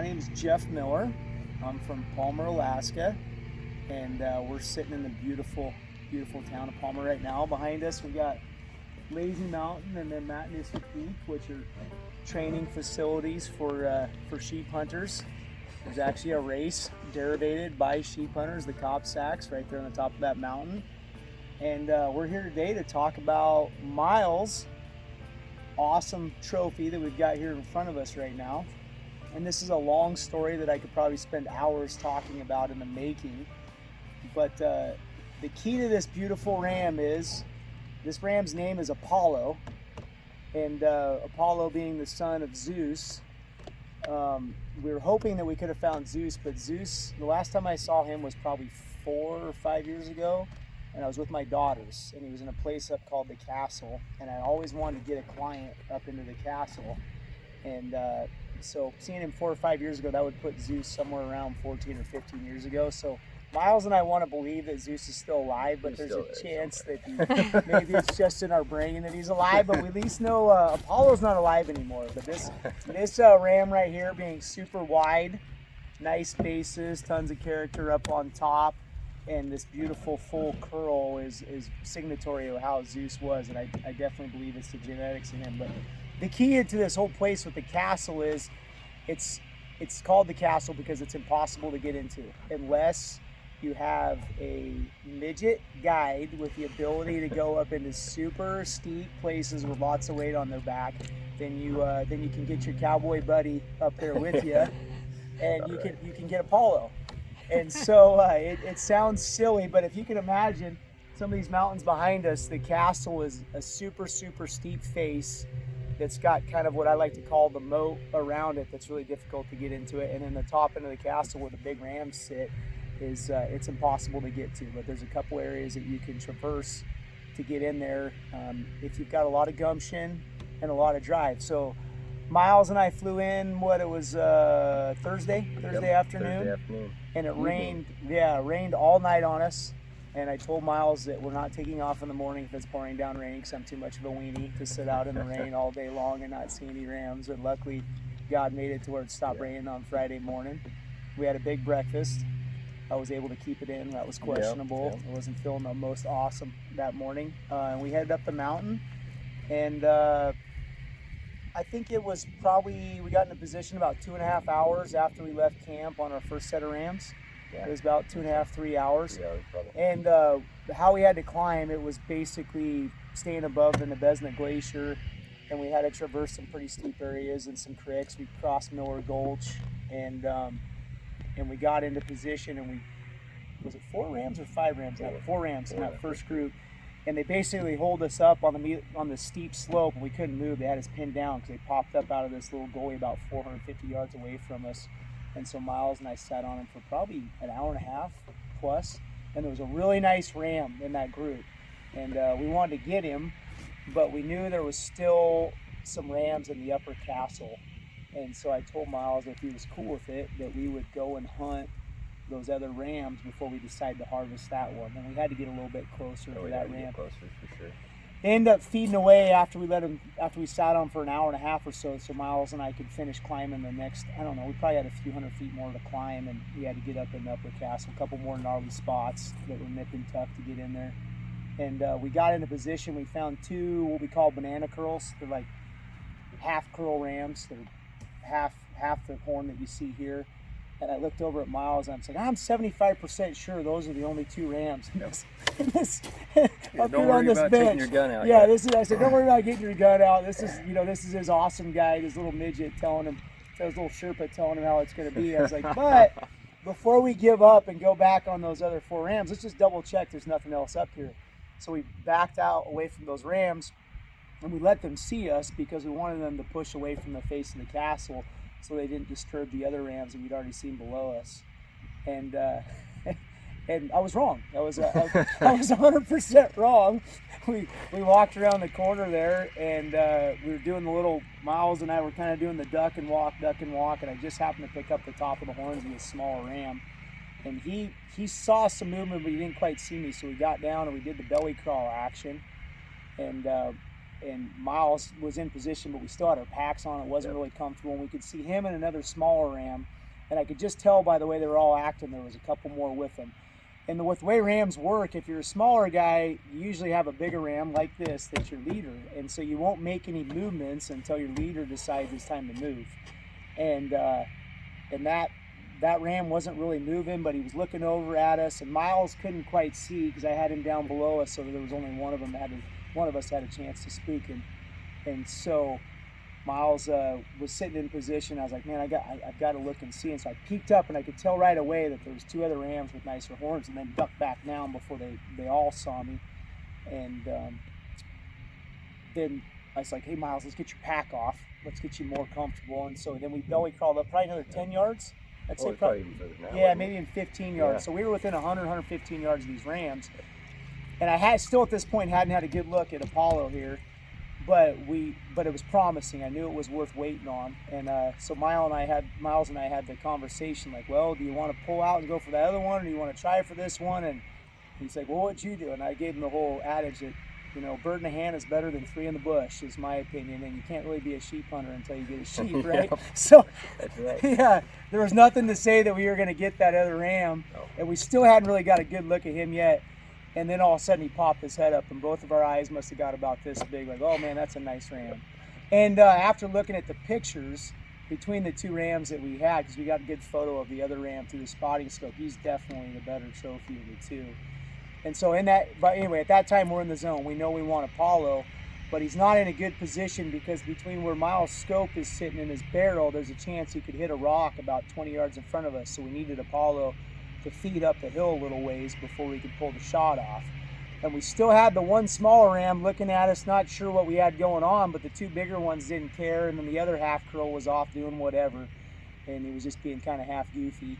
My name is Jeff Miller. I'm from Palmer, Alaska, and we're sitting in the beautiful, beautiful town of Palmer right now. Behind us, we got Lazy Mountain and then Maginnis Peak, which are training facilities for sheep hunters. There's actually a race derivated by sheep hunters, the Copsacks, right there on the top of that mountain. And we're here today to talk about Myles' awesome trophy that we've got here in front of us right now. And this is a long story that I could probably spend hours talking about in the making. But the key to this beautiful ram is, this ram's name is Apollo. And Apollo being the son of Zeus. We were hoping that we could have found Zeus, but Zeus, the last time I saw him was probably 4 or 5 years ago. And I was with my daughters, and he was in a place up called the Castle, and I always wanted to get a client up into the Castle. And so seeing him 4 or 5 years ago, that would put Zeus somewhere around 14 or 15 years ago. So Myles and I want to believe that Zeus is still alive, but there's a chance that maybe it's just in our brain that he's alive, but we at least know Apollo's not alive anymore. But this ram right here, being super wide, nice bases, tons of character up on top, and this beautiful full curl is signatory of how Zeus was, and I definitely believe it's the genetics in him. But the key to this whole place with the castle is it's called the Castle because it's impossible to get into unless you have a midget guide with the ability to go up into super steep places with lots of weight on their back. Then you can get your cowboy buddy up there with you, and you can get Apollo. And so it sounds silly, but if you can imagine some of these mountains behind us, the castle is a super, super steep face that's got kind of what I like to call the moat around it that's really difficult to get into it. And then the top end of the castle where the big rams sit is it's impossible to get to, but there's a couple areas that you can traverse to get in there if you've got a lot of gumption and a lot of drive. So Myles and I flew in, Thursday afternoon, and it rained. Yeah, it rained all night on us. And I told Myles that we're not taking off in the morning if it's pouring down rain, because I'm too much of a weenie to sit out in the rain all day long and not see any rams. And luckily, God made it to where it stopped raining on Friday morning. We had a big breakfast. I was able to keep it in. That was questionable. I wasn't feeling the most awesome that morning. And we headed up the mountain, and I think it was probably, we got in a position about 2.5 hours after we left camp on our first set of rams. Yeah. It was about 2.5, 3 hours. Yeah, and how we had to climb, it was basically staying above the Nebezna Glacier, and we had to traverse some pretty steep areas and some creeks. We crossed Miller Gulch, and we got into position, and was it 4 rams or 5 rams? 4 rams in that first group. And they basically hold us up on the steep slope, and we couldn't move. They had us pinned down because they popped up out of this little gully about 450 yards away from us. And so Myles and I sat on them for probably an hour and a half plus. And there was a really nice ram in that group. And we wanted to get him, but we knew there was still some rams in the upper castle. And so I told Myles if he was cool with it, that we would go and hunt those other rams before we decide to harvest that one. And we had to get a little bit closer to that ram. Closer for sure. They ended up feeding away after we sat on for an hour and a half or so Myles and I could finish climbing the next, I don't know, we probably had a few hundred feet more to climb, and we had to get up in the upper castle, a couple more gnarly spots that were nip and tuck to get in there. And we got into position. We found 2 what we call banana curls. They're like half curl rams. They're half the horn that you see here. And I looked over at Myles, and I'm saying, I'm 75% sure those are the only 2 rams in this up here on this bench. Taking your gun out. Yeah, I said, don't worry about getting your gun out. This is his awesome guy, this little midget his little Sherpa telling him how it's going to be. I was like, but before we give up and go back on those other 4 rams, let's just double check there's nothing else up here. So we backed out away from those rams, and we let them see us because we wanted them to push away from the face of the castle, so they didn't disturb the other rams that we'd already seen below us. And and I was wrong. I was 100% wrong. We walked around the corner there, and we were doing the little, Myles and I were kind of doing the duck and walk, and I just happened to pick up the top of the horns of a smaller ram. And he saw some movement, but he didn't quite see me, so we got down and we did the belly crawl action. And Myles was in position, but we still had our packs on. It wasn't really comfortable, and we could see him and another smaller ram, and I could just tell by the way they were all acting there was a couple more with them. And with the way rams work, if you're a smaller guy, you usually have a bigger ram like this that's your leader, and so you won't make any movements until your leader decides it's time to move. And that ram wasn't really moving, but he was looking over at us, and Myles couldn't quite see because I had him down below us, so there was only one of them one of us had a chance to spook him. And so Myles was sitting in position. I was like, man, I've got to look and see. And so I peeked up, and I could tell right away that there was two other rams with nicer horns, and then ducked back down before they all saw me. And then I was like, hey, Myles, let's get your pack off. Let's get you more comfortable. And so then we belly crawled up probably another 10 yards. I'd say probably even further now, yeah, maybe in 15 yards. Yeah. So we were within 100, 115 yards of these rams. And I still at this point hadn't had a good look at Apollo here, but it was promising. I knew it was worth waiting on. And so Myles and I had the conversation like, well, do you want to pull out and go for that other one, or do you want to try for this one? And he's like, well, what'd you do? And I gave him the whole adage that, bird in the hand is better than three in the bush, is my opinion. And you can't really be a sheep hunter until you get a sheep, right? So, that's right. Yeah, there was nothing to say that we were going to get that other ram, and we still hadn't really got a good look at him yet. And then all of a sudden he popped his head up, and both of our eyes must have got about this big, like, oh man, that's a nice ram. And after looking at the pictures between the two rams that we had, because we got a good photo of the other ram through the spotting scope, he's definitely the better trophy of the two. And so but anyway, at that time we're in the zone. We know we want Apollo, but he's not in a good position because between where Myles' scope is sitting in his barrel, there's a chance he could hit a rock about 20 yards in front of us. So we needed Apollo to feed up the hill a little ways before we could pull the shot off. And we still had the one smaller ram looking at us, not sure what we had going on, but the two bigger ones didn't care, and then the other half curl was off doing whatever, and he was just being kind of half goofy.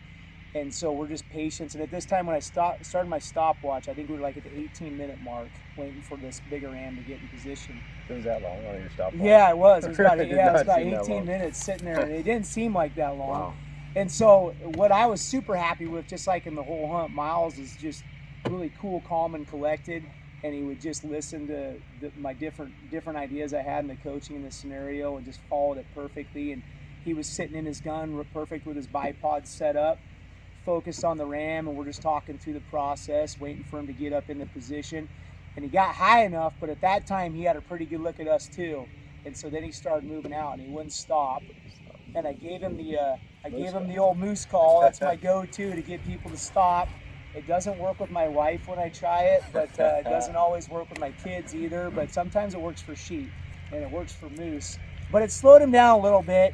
And so we're just patient. And at this time when I started my stopwatch, I think we were like at the 18-minute mark, waiting for this bigger ram to get in position. It was that long on your stopwatch? Yeah, it was. It was about, it was about 18 minutes sitting there, and it didn't seem like that long. Wow. And so what I was super happy with, just like in the whole hunt, Myles is just really cool, calm, and collected, and he would just listen to my different ideas I had in the coaching in this scenario and just followed it perfectly. And he was sitting in his gun perfect with his bipod set up, focused on the ram, and we're just talking through the process, waiting for him to get up into position. And he got high enough, but at that time he had a pretty good look at us too. And so then he started moving out, and he wouldn't stop. And I gave him the old moose call. That's my go-to to get people to stop. It doesn't work with my wife when I try it, but it doesn't always work with my kids either. But sometimes it works for sheep, and it works for moose. But it slowed him down a little bit.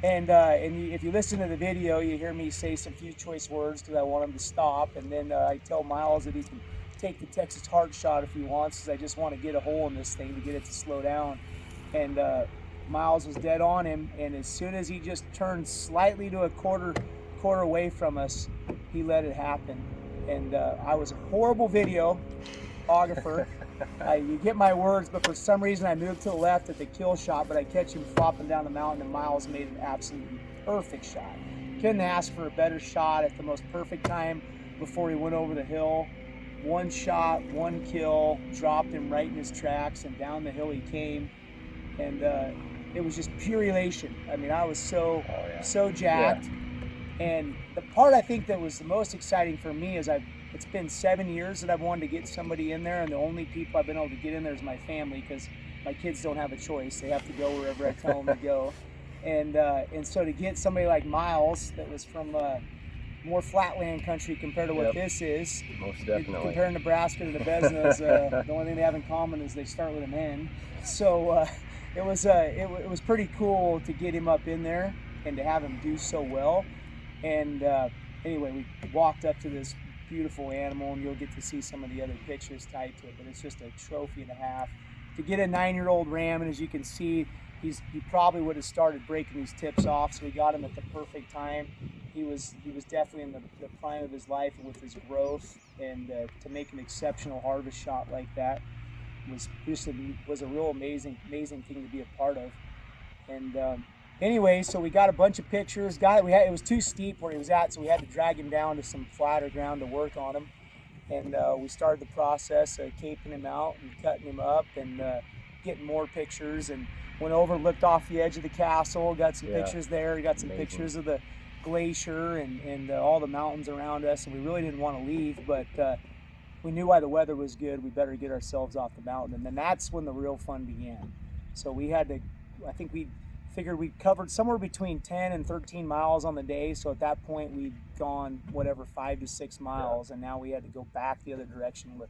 And if you listen to the video, you hear me say some few choice words because I want him to stop. And then I tell Myles that he can take the Texas heart shot if he wants, because I just want to get a hole in this thing to get it to slow down. And Myles was dead on him, and as soon as he just turned slightly to a quarter away from us, he let it happen. And I was a horrible videographer. You get my words, but for some reason I moved to the left at the kill shot, but I catch him flopping down the mountain, and Myles made an absolutely perfect shot. Couldn't ask for a better shot at the most perfect time before he went over the hill. One shot, one kill, dropped him right in his tracks, and down the hill he came. And it was just pure elation. I mean, I was so jacked. Yeah. And the part I think that was the most exciting for me is it's been 7 years that I've wanted to get somebody in there, and the only people I've been able to get in there is my family, because my kids don't have a choice. They have to go wherever I tell them to go. And so to get somebody like Myles that was from more flatland country compared to what this is. Most definitely. Comparing Nebraska to the Besnas, the only thing they have in common is they start with an N. So it was pretty cool to get him up in there and to have him do so well. And anyway, we walked up to this beautiful animal, and you'll get to see some of the other pictures tied to it, but it's just a trophy and a half. To get a 9-year-old ram, and as you can see, he probably would have started breaking these tips off, so we got him at the perfect time. He was definitely in the prime of his life with his growth, and to make an exceptional harvest shot like that was a real amazing thing to be a part of. And anyway, so we got a bunch of pictures. It was too steep where he was at, so we had to drag him down to some flatter ground to work on him. And we started the process of caping him out and cutting him up, and getting more pictures, and went over, looked off the edge of the castle, got some Yeah. pictures there, got some Amazing. pictures of the glacier and all the mountains around us, and we really didn't want to leave, but we knew why the weather was good. We better get ourselves off the mountain, and then that's when the real fun began. So we had to, I think we figured we covered somewhere between 10 and 13 miles on the day. So at that point we'd gone whatever 5 to 6 miles, and now we had to go back the other direction. But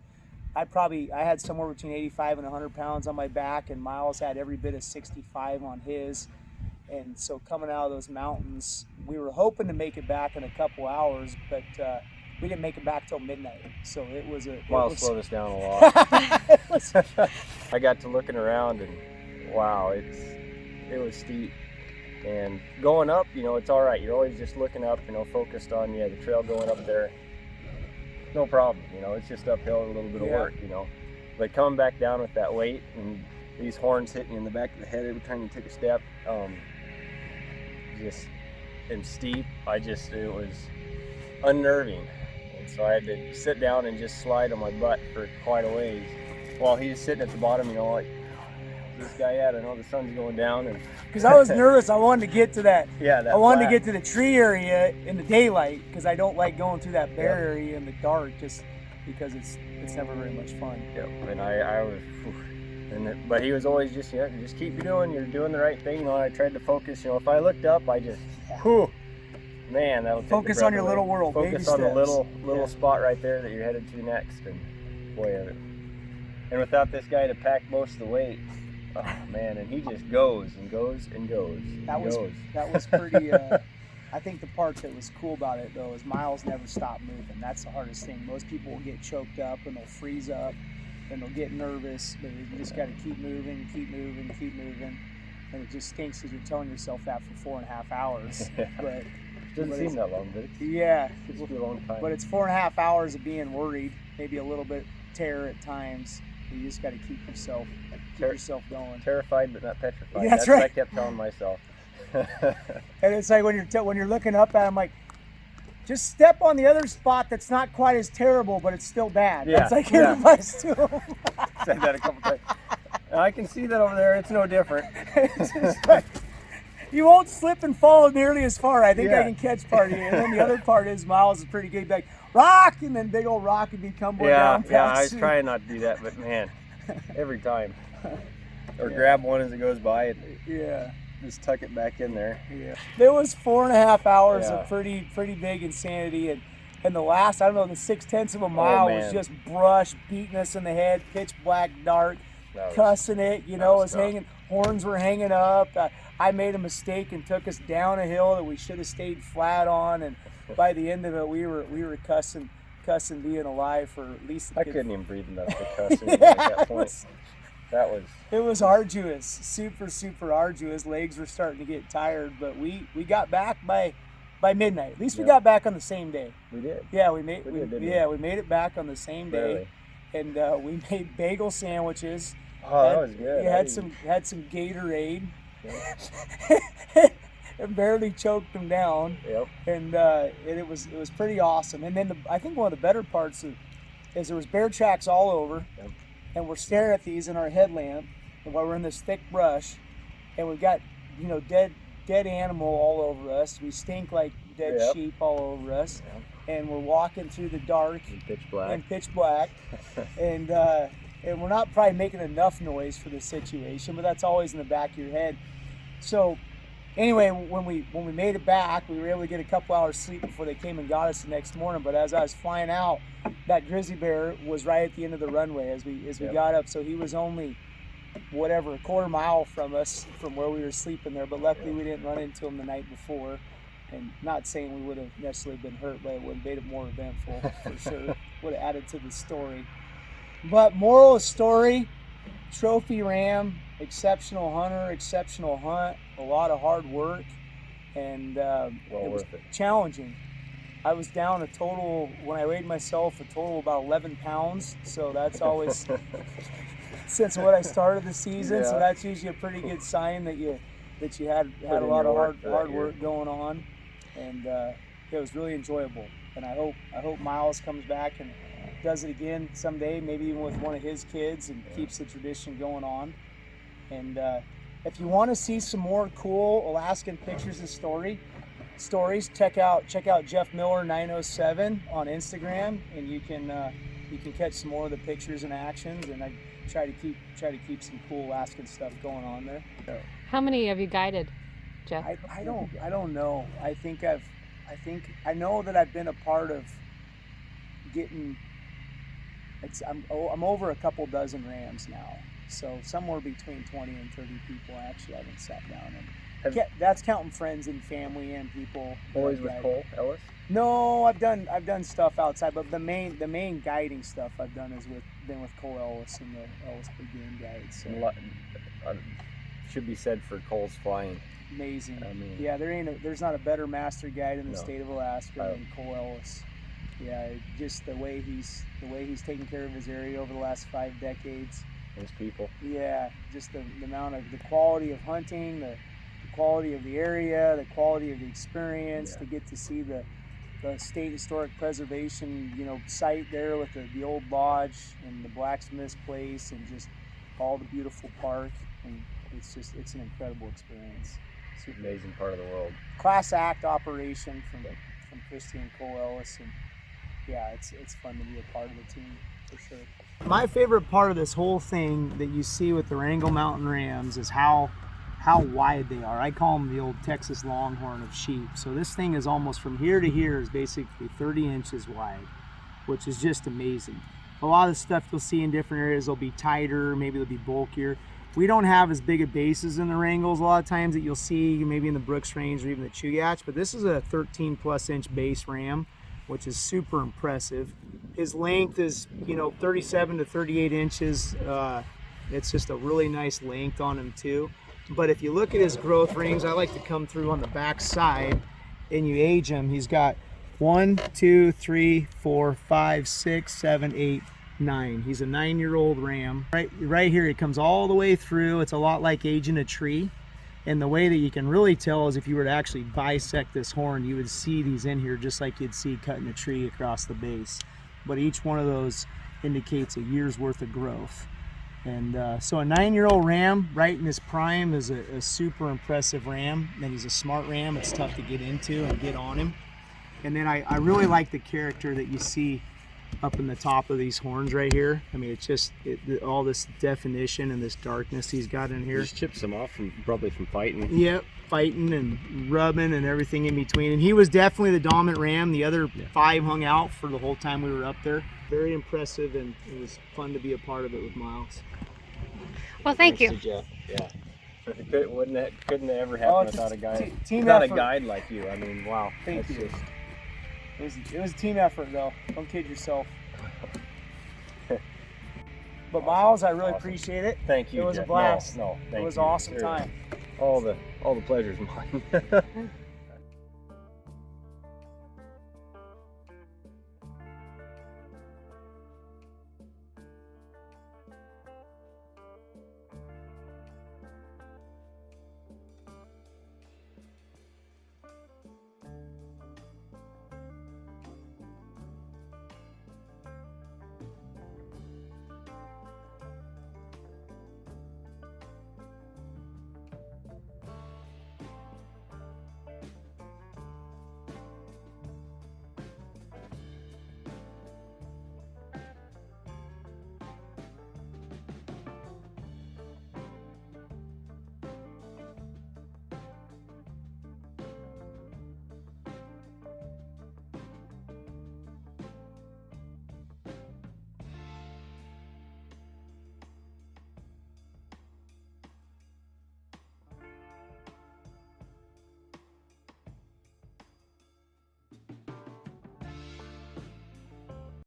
I had somewhere between 85 and 100 pounds on my back, and Myles had every bit of 65 on his. And so coming out of those mountains, we were hoping to make it back in a couple hours, but we didn't make it back till midnight. So it was Myles slowed us down a lot. I got to looking around, and wow, it was steep. And going up, it's all right. You're always just looking up, focused on the trail going up there. No problem, it's just uphill, a little bit of work, But coming back down with that weight and these horns hitting you in the back of the head every time you take a step, and steep, it was unnerving. And so I had to sit down and just slide on my butt for quite a ways while he's sitting at the bottom, like, this guy at? I know the sun's going down, and because I was nervous. I wanted to get to that. Yeah, I wanted to get to the tree area in the daylight, because I don't like going through that bear area in the dark, just because it's never very much fun. Yep. And I was, but he was always just keep doing. You're doing the right thing. I tried to focus. If I looked up, I just, man, that'll take focus the breath on your away. little world. Focus on the little spot right there that you're headed to next, and boy, and without this guy to pack most of the weight. Oh man, and he just goes and goes and goes. That was pretty. I think the part that was cool about it though is Myles never stopped moving. That's the hardest thing. Most people will get choked up and they'll freeze up and they'll get nervous. But you just got to keep moving, and it just stinks because you're telling yourself that for 4.5 hours. But doesn't seem that long, but it's a long time. But it's 4.5 hours of being worried, maybe a little bit terror at times. You just got to keep yourself going. Terrified but not petrified. That's right. What I kept telling myself. And it's like when you're looking up at him, like, just step on the other spot that's not quite as terrible, but it's still bad. Yeah. That's like your advice to him. Said that a couple times. I can see that over there. It's no different. It's just like, you won't slip and fall nearly as far. I think I can catch part of you. And then the other part is Myles is pretty good. Like, rock, and then big old rock would be tumbling down past I was you. trying not to do that, but man, every time. Or grab one as it goes by and just tuck it back in there. Yeah. There was 4.5 hours of pretty big insanity, and the last, I don't know, the 0.6 of a mile was just brush beating us in the head, pitch black dark, cussing it, horns were hanging up. I made a mistake and took us down a hill that we should have stayed flat on, and by the end of it we were cussing being alive for at least I couldn't even breathe enough to cuss at that point. It was arduous, super arduous. Legs were starting to get tired, but we got back by midnight. At least we got back on the same day. We did. Yeah, we made it back on the same day. And we made bagel sandwiches. Oh, that was good. We had some Gatorade. And barely choked them down. Yep. And it was pretty awesome. And then I think one of the better parts is there was bear tracks all over. Yep. And we're staring at these in our headlamp, and while we're in this thick brush, and we've got dead animal all over us. We stink like dead sheep all over us, and we're walking through the dark and pitch black, and we're not probably making enough noise for the situation, but that's always in the back of your head. So anyway, when we made it back, we were able to get a couple hours sleep before they came and got us the next morning. But as I was flying out, that grizzly bear was right at the end of the runway as we got up. So he was only a quarter mile from us, from where we were sleeping there. But luckily we didn't run into him the night before. And not saying we would have necessarily been hurt, but it would have made it more eventful for sure. Would have added to the story. But moral of the story, trophy ram, exceptional hunter, exceptional hunt, a lot of hard work, and it was challenging. I was down a total, when I weighed myself, a total of about 11 pounds. So that's always, since what I started the season, so that's usually a pretty good sign that you had a lot of hard work going on. And it was really enjoyable. And I hope Myles comes back and does it again someday, maybe even with one of his kids, and keeps the tradition going on. And if you want to see some more cool Alaskan pictures and stories, check out Jeff Miller 907 on Instagram, and you can catch some more of the pictures and actions. And I try to keep some cool Alaskan stuff going on there. How many have you guided, Jeff? I don't know. I know that I've been a part of getting. I'm over a couple dozen rams now, so somewhere between 20 and 30 people. Actually, I haven't sat down and that's counting friends and family and people. Always with Cole Ellis? No, I've done stuff outside, but the main guiding stuff I've done is been with Cole Ellis and the Ellis Big Game Guides. So. Should be said for Cole's flying. Amazing. I mean, yeah, there's not a better master guide in the state of Alaska than Cole Ellis. Yeah, just the way he's taken care of his area over the last 5 decades. His people. Yeah, just the quality of hunting, the quality of the area, the quality of the experience, to get to see the state historic preservation, site there with the old lodge and the blacksmith's place and just all the beautiful park, and it's an incredible experience. It's an amazing part of the world. Class act operation from Christy and Cole Ellis, and yeah, it's fun to be a part of the team for sure. My favorite part of this whole thing that you see with the Wrangell Mountain Rams is how wide they are. I call them the old Texas Longhorn of sheep. So this thing is almost from here to here is basically 30 inches wide, which is just amazing. A lot of the stuff you'll see in different areas will be tighter, maybe they'll be bulkier. We don't have as big of bases in the Wrangles a lot of times that you'll see maybe in the Brooks Range or even the Chugach, but this is a 13 plus inch base ram, which is super impressive. His length is 37 to 38 inches. It's just a really nice length on him too. But if you look at his growth rings, I like to come through on the back side and you age him. He's got 1, 2, 3, 4, 5, 6, 7, 8, 9. He's a 9-year-old ram. Right here, it comes all the way through. It's a lot like aging a tree. And the way that you can really tell is if you were to actually bisect this horn, you would see these in here just like you'd see cutting a tree across the base. But each one of those indicates a year's worth of growth. And so a 9-year-old ram right in his prime is a super impressive ram. And he's a smart ram. It's tough to get into and get on him. And then I really like the character that you see up in the top of these horns right here. I mean, it's just all this definition and this darkness he's got in here. Just chips him off probably from fighting. Yep, fighting and rubbing and everything in between. And he was definitely the dominant ram. The other 5 hung out for the whole time we were up there. Very impressive, and it was fun to be a part of it with Myles. Well, thank you. Jeff. Yeah. Couldn't it ever happen without a guy? A guide like you. I mean, wow. Thank you. It was a team effort, though. Don't kid yourself. But Myles, I really appreciate it. Thank you. It was Jeff. a blast. No, thank you. It was an awesome time. All the pleasure's mine.